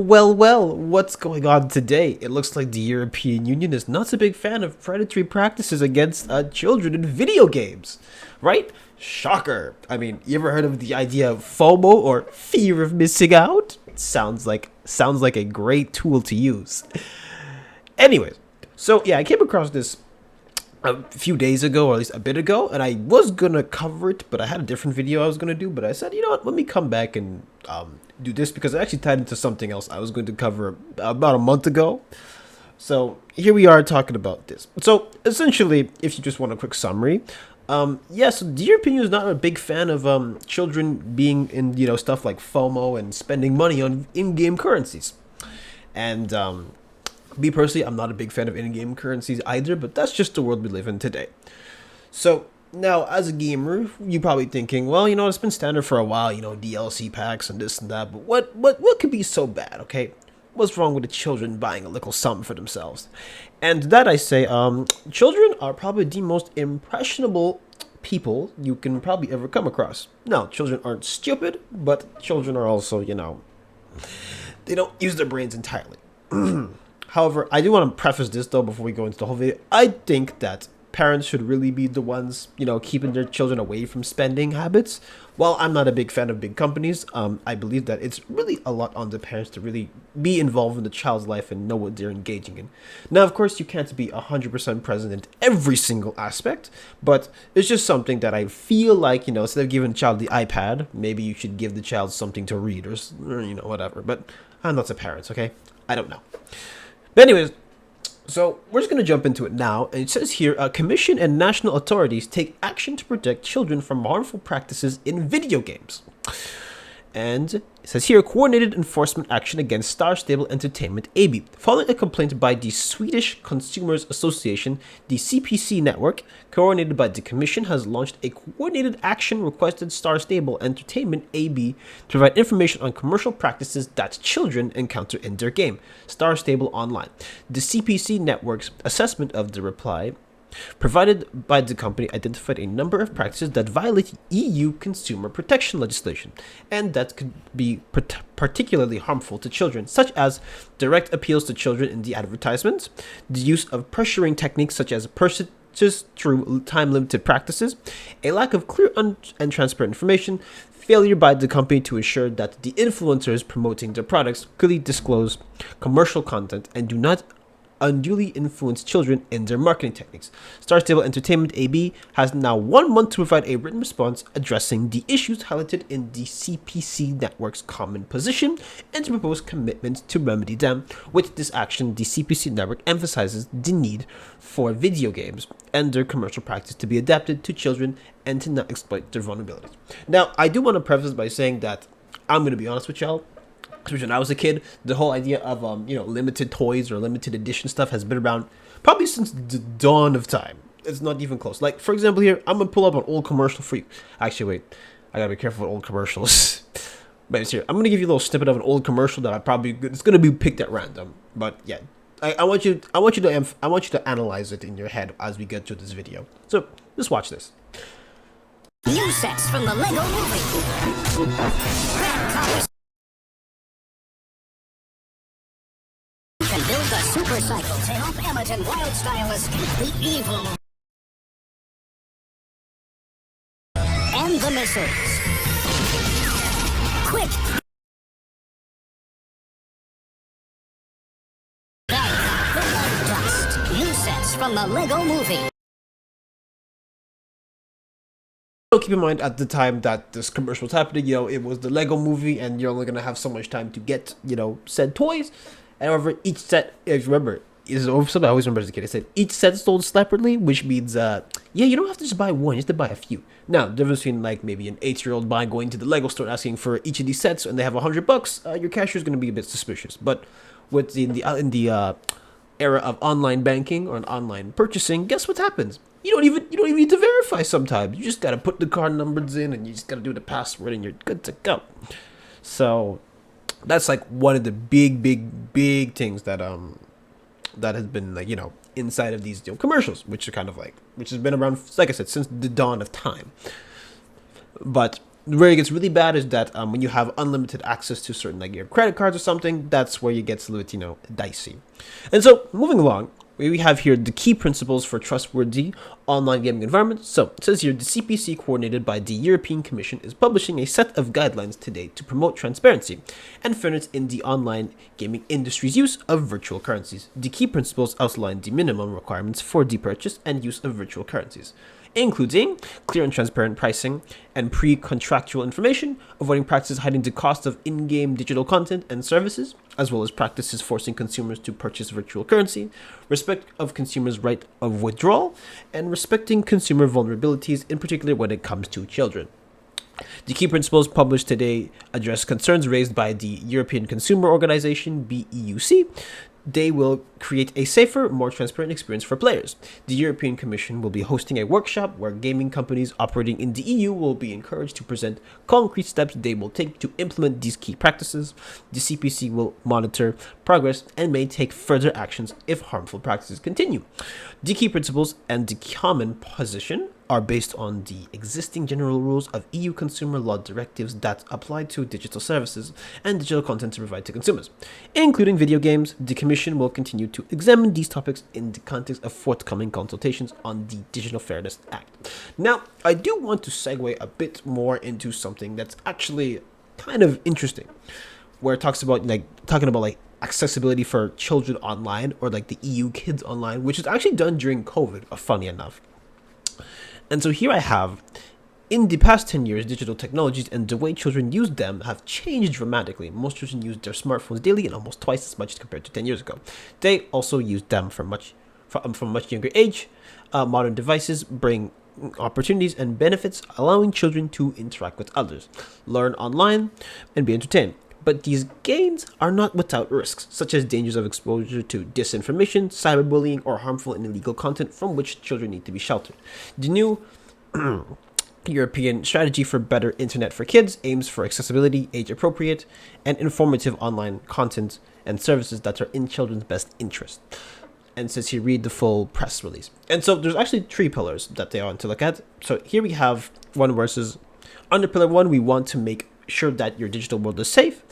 Well, what's going on today? It looks like the European Union is not a big fan of predatory practices against children in video games, right? Shocker. I mean, you ever heard of the idea of FOMO or fear of missing out? Sounds like a great tool to use. Anyways, so yeah, I came across this a few days ago, or at least a bit ago, and I was gonna cover it, but I had a different video I was gonna do. But I said, you know what, let me come back and do this because it actually tied into something else I was going to cover about a month ago. So here we are talking about this. So essentially, if you just want a quick summary, yes, the European Union is not a big fan of children being in stuff like FOMO and spending money on in-game currencies, and me personally, I'm not a big fan of in-game currencies either, but that's just the world we live in today. So now, as a gamer, you're probably thinking, well, it's been standard for a while, DLC packs and this and that, but what could be so bad, okay? What's wrong with the children buying a little something for themselves? And to that I say, children are probably the most impressionable people you can probably ever come across. Now, children aren't stupid, but children are also, they don't use their brains entirely. However, I do want to preface this though before we go into the whole video. I think that parents should really be the ones, keeping their children away from spending habits. While I'm not a big fan of big companies, I believe that it's really a lot on the parents to really be involved in the child's life and know what they're engaging in. Now, of course, you can't be 100% present in every single aspect, but it's just something that I feel like, instead of giving the child the iPad, maybe you should give the child something to read or whatever. But I'm not a parent, okay? I don't know. But anyways, so we're just going to jump into it now. And it says here, Commission and national authorities take action to protect children from harmful practices in video games. And it says here, coordinated enforcement action against Star Stable Entertainment AB. Following a complaint by the Swedish Consumers Association, the CPC network, coordinated by the Commission, has launched a coordinated action requested Star Stable Entertainment AB to provide information on commercial practices that children encounter in their game, Star Stable Online. The CPC network's assessment of the reply provided by the company identified a number of practices that violate EU consumer protection legislation and that could be particularly harmful to children, such as direct appeals to children in the advertisements, the use of pressuring techniques such as purchases through time-limited practices, a lack of clear and transparent information, failure by the company to ensure that the influencers promoting their products clearly disclose commercial content and do not unduly influence children in their marketing techniques. Star Stable Entertainment AB has now 1 month to provide a written response addressing the issues highlighted in the CPC network's common position and to propose commitments to remedy them. With this action, the CPC network emphasizes the need for video games and their commercial practice to be adapted to children and to not exploit their vulnerabilities. Now, I do want to preface by saying that I'm going to be honest with y'all. When I was a kid, the whole idea of limited toys or limited edition stuff has been around probably since the dawn of time. It's not even close. Like, for example, here I'm gonna pull up an old commercial for you. Actually, wait, I gotta be careful with old commercials. But it's here. I'm gonna give you a little snippet of an old commercial that it's gonna be picked at random. But yeah, I want you to analyze it in your head as we get through this video. So just watch this. New sets from the Lego Movie. Can build the super cycle to help Emmett and Wildstyle escape the evil. And the missiles. Quick! The Love Dust. New sets from the Lego Movie. So keep in mind, at the time that this commercial was happening, it was the Lego Movie, and you're only gonna have so much time to get, said toys. However, each set, if you remember, is something I always remember as a kid. I said each set is sold separately, which means, you don't have to just buy one, you have to buy a few. Now, the difference between like maybe an 8-year-old going to the Lego store asking for each of these sets, and they have $100, your cashier is going to be a bit suspicious. But with in the era of online banking or online purchasing, guess what happens? You don't even need to verify sometimes. You just gotta put the card numbers in, and you just gotta do the password, and you're good to go. So that's like one of the big things that has been like inside of these commercials, which has been around, like I said, since the dawn of time. But Where it gets really bad is that when you have unlimited access to certain like your credit cards or something, that's where it gets a little bit, dicey. And so moving along, we have here the key principles for trustworthy online gaming environments. So it says here the CPC, coordinated by the European Commission, is publishing a set of guidelines today to promote transparency and fairness in the online gaming industry's use of virtual currencies. The key principles outline the minimum requirements for the purchase and use of virtual currencies, including clear and transparent pricing and pre-contractual information, avoiding practices hiding the cost of in-game digital content and services, as well as practices forcing consumers to purchase virtual currency, respect of consumers' right of withdrawal, and respecting consumer vulnerabilities, in particular when it comes to children. The key principles published today address concerns raised by the European Consumer Organization, BEUC. They will create a safer, more transparent experience for players. The European Commission will be hosting a workshop where gaming companies operating in the EU will be encouraged to present concrete steps they will take to implement these key practices. The CPC will monitor progress and may take further actions if harmful practices continue. The key principles and the common position are based on the existing general rules of EU consumer law directives that apply to digital services and digital content to provide to consumers, including video games. The Commission will continue to examine these topics in the context of forthcoming consultations on the Digital Fairness Act. Now, I do want to segue a bit more into something that's actually kind of interesting, where it talks about talking about accessibility for children online, or like the EU Kids Online, which is actually done during COVID, funny enough. And so here I have, in the past 10 years, digital technologies and the way children use them have changed dramatically. Most children use their smartphones daily and almost twice as much compared to 10 years ago. They also use them from a much younger age. Modern devices bring opportunities and benefits, allowing children to interact with others, learn online, and be entertained. But these gains are not without risks, such as dangers of exposure to disinformation, cyberbullying, or harmful and illegal content from which children need to be sheltered. The new European Strategy for Better Internet for Kids aims for accessibility, age-appropriate, and informative online content and services that are in children's best interest. And says here, read the full press release. And so there's actually 3 pillars that they want to look at. So here we have one versus, under pillar 1, we want to make sure that your digital world is safe,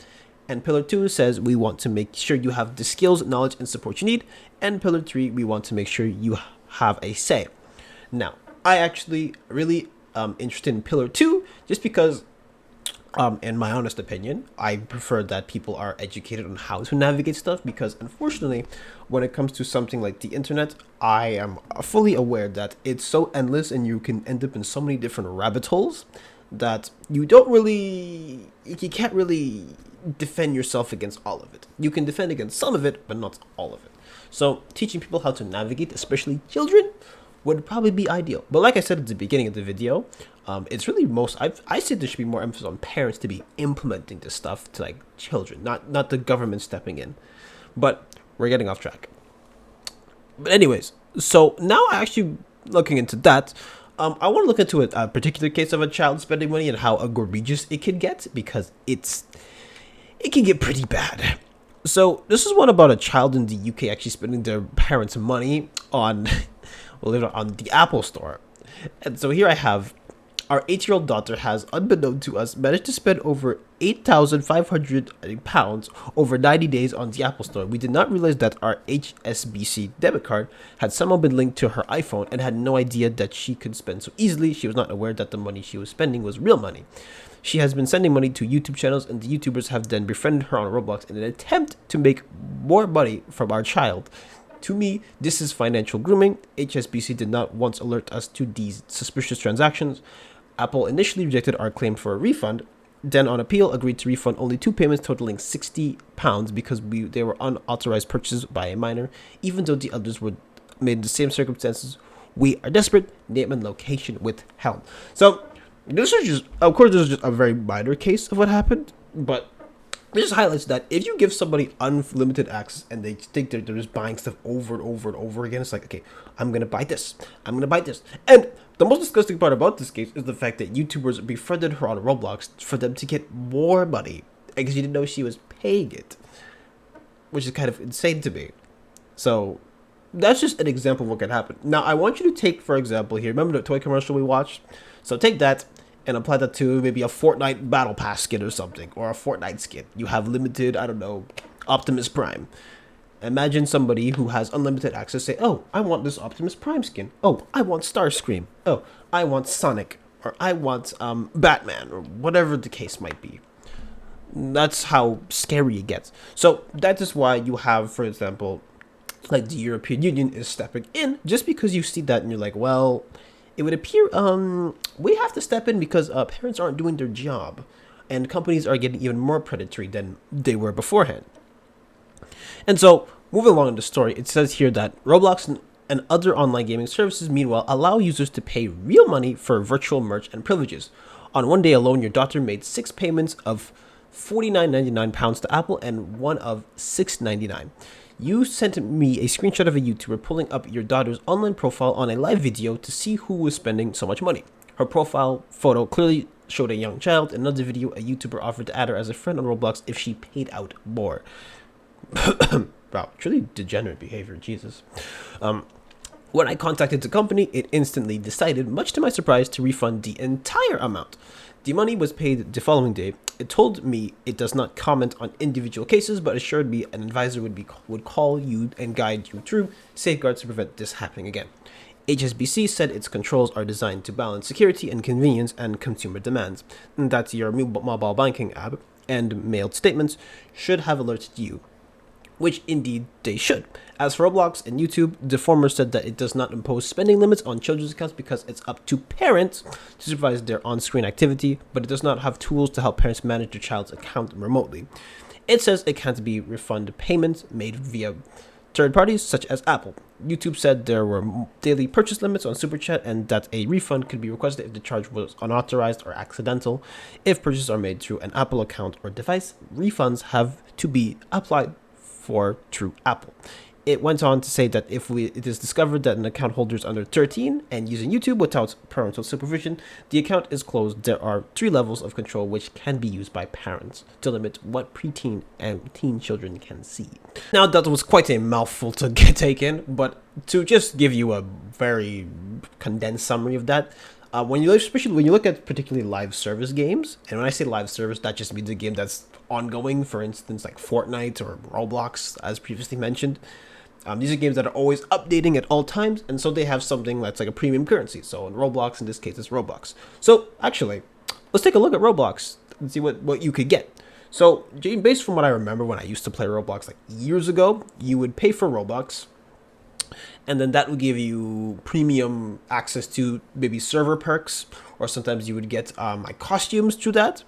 and pillar 2 says we want to make sure you have the skills, knowledge, and support you need, and pillar 3, we want to make sure you have a say. Now, I actually really interested in pillar 2 just because, in my honest opinion, I prefer that people are educated on how to navigate stuff, because unfortunately, when it comes to something like the internet, I am fully aware that it's so endless and you can end up in so many different rabbit holes that you can't really defend yourself against all of it. You can defend against some of it, but not all of it. So teaching people how to navigate, especially children, would probably be ideal. But like I said at the beginning of the video, it's really I say there should be more emphasis on parents to be implementing this stuff to children, not the government stepping in. But we're getting off track. But anyways, so now actually looking into that, I want to look into a particular case of a child spending money and how egregious it can get, because it can get pretty bad. So this is one about a child in the UK actually spending their parents' money on the Apple Store. And so here I have, our 8-year-old daughter has, unbeknown to us, managed to spend over £8,500 over 90 days on the Apple Store. We did not realize that our HSBC debit card had somehow been linked to her iPhone and had no idea that she could spend so easily. She was not aware that the money she was spending was real money. She has been sending money to YouTube channels, and the YouTubers have then befriended her on Roblox in an attempt to make more money from our child. To me, this is financial grooming. HSBC did not once alert us to these suspicious transactions. Apple initially rejected our claim for a refund, then on appeal agreed to refund only 2 payments totaling £60 because they were unauthorized purchases by a minor, even though the others were made in the same circumstances. We are desperate. Name and location withheld. So this is just a very minor case of what happened, but it just highlights that if you give somebody unlimited access and they think they're just buying stuff over and over and over again, it's like, okay, I'm going to buy this. I'm going to buy this. And the most disgusting part about this case is the fact that YouTubers befriended her on Roblox for them to get more money because you didn't know she was paying it, which is kind of insane to me. So that's just an example of what can happen. Now, I want you to take, for example, here, remember the toy commercial we watched? So take that and apply that to maybe a Fortnite Battle Pass skin or something, or a Fortnite skin. You have limited, I don't know, Optimus Prime. Imagine somebody who has unlimited access say, oh, I want this Optimus Prime skin. Oh, I want Starscream. Oh, I want Sonic. Or I want Batman, or whatever the case might be. That's how scary it gets. So that is why you have, for example, like the European Union is stepping in, just because you see that and you're like, well, it would appear we have to step in because parents aren't doing their job, and companies are getting even more predatory than they were beforehand. And so, moving along in the story, it says here that Roblox and other online gaming services, meanwhile, allow users to pay real money for virtual merch and privileges. On one day alone, your daughter made 6 payments of £49.99 to Apple and one of $6.99. You sent me a screenshot of a YouTuber pulling up your daughter's online profile on a live video to see who was spending so much money. Her profile photo clearly showed a young child. In another video, a YouTuber offered to add her as a friend on Roblox if she paid out more. Wow, truly degenerate behavior, Jesus. When I contacted the company, it instantly decided, much to my surprise, to refund the entire amount. The money was paid the following day. It told me it does not comment on individual cases, but assured me an advisor would call you and guide you through safeguards to prevent this happening again. HSBC said its controls are designed to balance security and convenience and consumer demands, and that your mobile banking app and mailed statements should have alerted you, which indeed they should. As for Roblox and YouTube, the former said that it does not impose spending limits on children's accounts because it's up to parents to supervise their on-screen activity, but it does not have tools to help parents manage their child's account remotely. It says it can't be refund payments made via third parties such as Apple. YouTube said there were daily purchase limits on Super Chat and that a refund could be requested if the charge was unauthorized or accidental. If purchases are made through an Apple account or device, refunds have to be applied for through Apple. It went on to say that if it is discovered that an account holder is under 13 and using YouTube without parental supervision, the account is closed. There are 3 levels of control which can be used by parents to limit what preteen and teen children can see. Now that was quite a mouthful to take in, but to just give you a very condensed summary of that, especially when you look at particularly live service games, and when I say live service, that just means a game that's ongoing, for instance, like Fortnite or Roblox, as previously mentioned. These are games that are always updating at all times, and so they have something that's like a premium currency. So in Roblox, in this case, it's Robux. So actually, let's take a look at Roblox and see what you could get. So based from what I remember when I used to play Roblox like years ago, you would pay for Robux, and then that would give you premium access to maybe server perks, or sometimes you would get like costumes through that.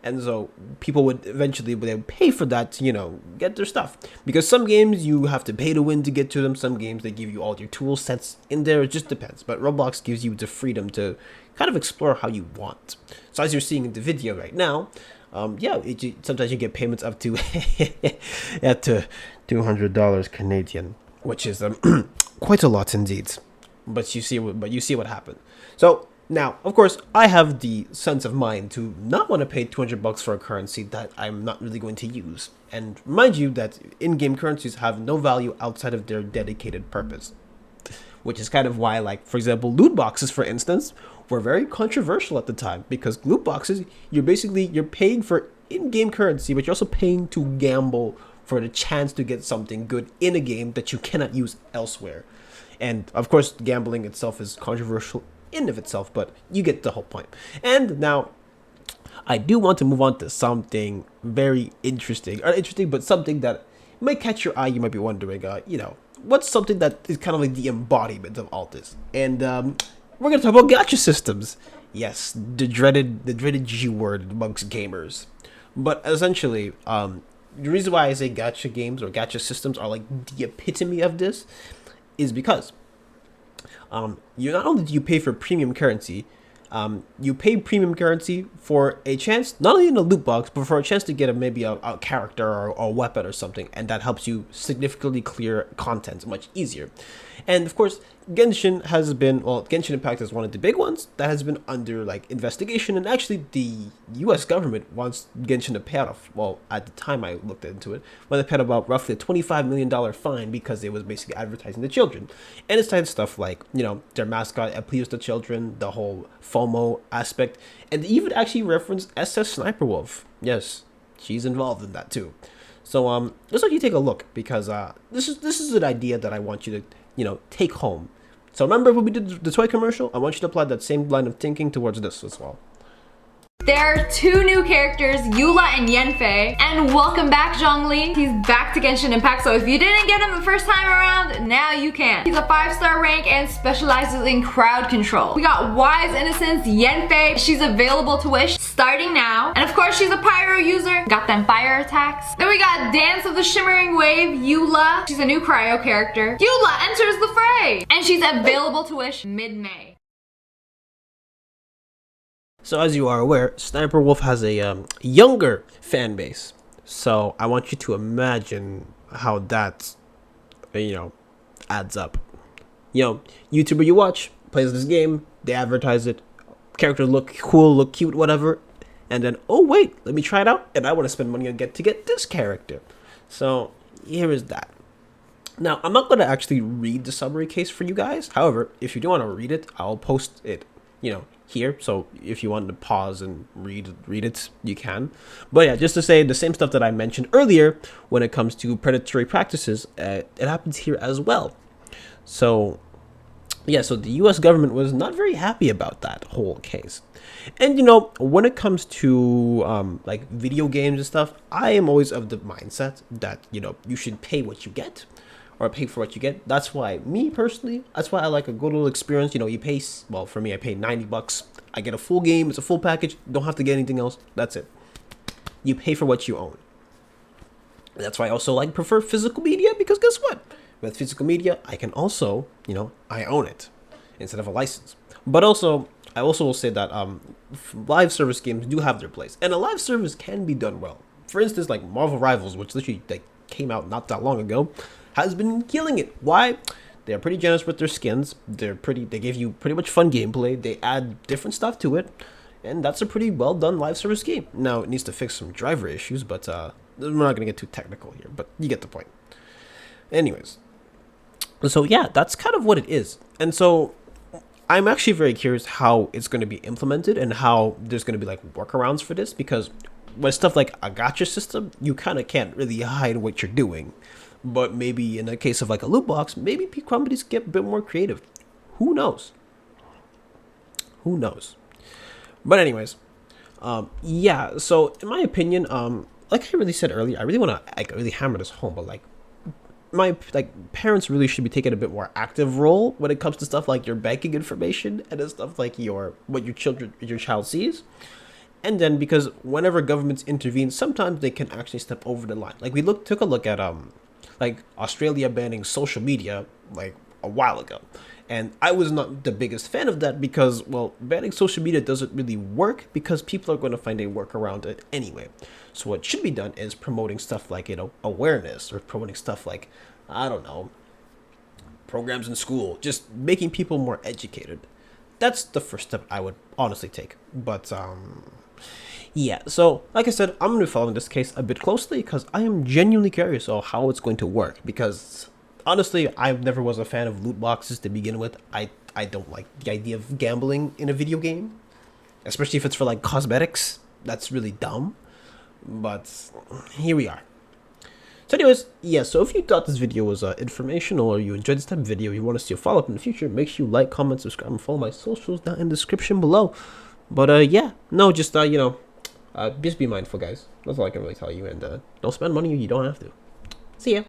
And so people would eventually pay for that to, get their stuff. Because some games you have to pay to win to get to them. Some games they give you all your tool sets in there. It just depends. But Roblox gives you the freedom to kind of explore how you want. So as you're seeing in the video right now, sometimes you get payments up to up to $200 Canadian, which is quite a lot indeed. But you see what happened. So now, of course, I have the sense of mind to not want to pay $200 for a currency that I'm not really going to use. And remind you that in-game currencies have no value outside of their dedicated purpose. Which is kind of why, like, for example, loot boxes, for instance, were very controversial at the time. Because loot boxes, you're paying for in-game currency, but you're also paying to gamble for the chance to get something good in a game that you cannot use elsewhere. And, of course, gambling itself is controversial in of itself, but you get the whole point. And now I do want to move on to something very interesting, but something that might catch your eye. You might be wondering, what's something that is kind of like the embodiment of all this? And we're gonna talk about gacha systems. Yes, the dreaded G word amongst gamers. But essentially, the reason why I say gacha games or gacha systems are like the epitome of this is because you not only do you pay for premium currency, you pay premium currency for a chance, not only in a loot box, but for a chance to get maybe a character or a weapon or something, and that helps you significantly clear content much easier. And of course, Genshin Impact is one of the big ones that has been under like investigation, and actually the US government wants Genshin to pay off, well, at the time I looked into it, when they paid about roughly a $25 million fine because it was basically advertising to children. And it's tied to stuff like, their mascot appeals to children, the whole FOMO aspect, and they even actually reference SS Sniper Wolf. Yes, she's involved in that too. So just let you take a look, because this is an idea that I want you to take home. So remember when we did the toy commercial? I want you to apply that same line of thinking towards this as well. There are two new characters, Eula and Yanfei, and welcome back Zhongli. He's back to Genshin Impact, so if you didn't get him the first time around, now you can. He's a 5-star rank and specializes in crowd control. We got Wise Innocence Yanfei. She's available to wish starting now. And of course, she's a pyro user. Got them fire attacks. Then we got Dance of the Shimmering Wave Eula. She's a new cryo character. Eula enters the fray, and she's available to wish mid-May. So as you are aware, Sniper Wolf has a younger fan base. So I want you to imagine how that, adds up. YouTuber you watch plays this game, they advertise it, characters look cool, look cute, whatever, and then, oh wait, let me try it out, and I want to spend money on to get this character. So here is that. Now, I'm not going to actually read the summary case for you guys. However, if you do want to read it, I'll post it, here. So if you want to pause and read it, you can. But yeah, just to say the same stuff that I mentioned earlier when it comes to predatory practices, it happens here as well. So yeah, so the US government was not very happy about that whole case. And when it comes to like video games and stuff, I am always of the mindset that you should pay what you get, or pay for what you get. That's why, me personally, that's why I like a good little experience. You pay, well, for me, I pay $90. I get a full game. It's a full package. Don't have to get anything else. That's it. You pay for what you own. That's why I also prefer physical media, because guess what? With physical media, I can also, I own it instead of a license. But also, I also will say that live service games do have their place, and a live service can be done well. For instance, like Marvel Rivals, which literally came out not that long ago, has been killing it. Why? They're pretty generous with their skins. They give you pretty much fun gameplay. They add different stuff to it, and that's a pretty well done live service game. Now it needs to fix some driver issues, but we're not gonna get too technical here. But you get the point. Anyways, so yeah, that's kind of what it is. And so I'm actually very curious how it's going to be implemented and how there's going to be workarounds for this, because with stuff like a gacha system, you kind of can't really hide what you're doing. But maybe in the case of a loot box, maybe companies get a bit more creative. Who knows? Who knows? But anyways, yeah. So in my opinion, like I really said earlier, I really want to really hammer this home. But my parents really should be taking a bit more active role when it comes to stuff like your banking information and stuff like what your child sees. And then, because whenever governments intervene, sometimes they can actually step over the line. We took a look at Australia banning social media a while ago, and I was not the biggest fan of that, because, well, banning social media doesn't really work, because people are going to find a work around it anyway. So what should be done is promoting stuff like awareness, or promoting stuff like, I don't know, programs in school, just making people more educated. That's the first step I would honestly take. But yeah, so like I said, I'm going to be following this case a bit closely, because I am genuinely curious on how it's going to work. Because honestly, I never was a fan of loot boxes to begin with. I don't like the idea of gambling in a video game, especially if it's for cosmetics. That's really dumb. But here we are. So anyways, yeah, so if you thought this video was informational, or you enjoyed this type of video, you want to see a follow-up in the future, make sure you like, comment, subscribe, and follow my socials down in the description below. But yeah, no, just just be mindful, guys. That's all I can really tell you, and don't spend money you don't have to. See ya.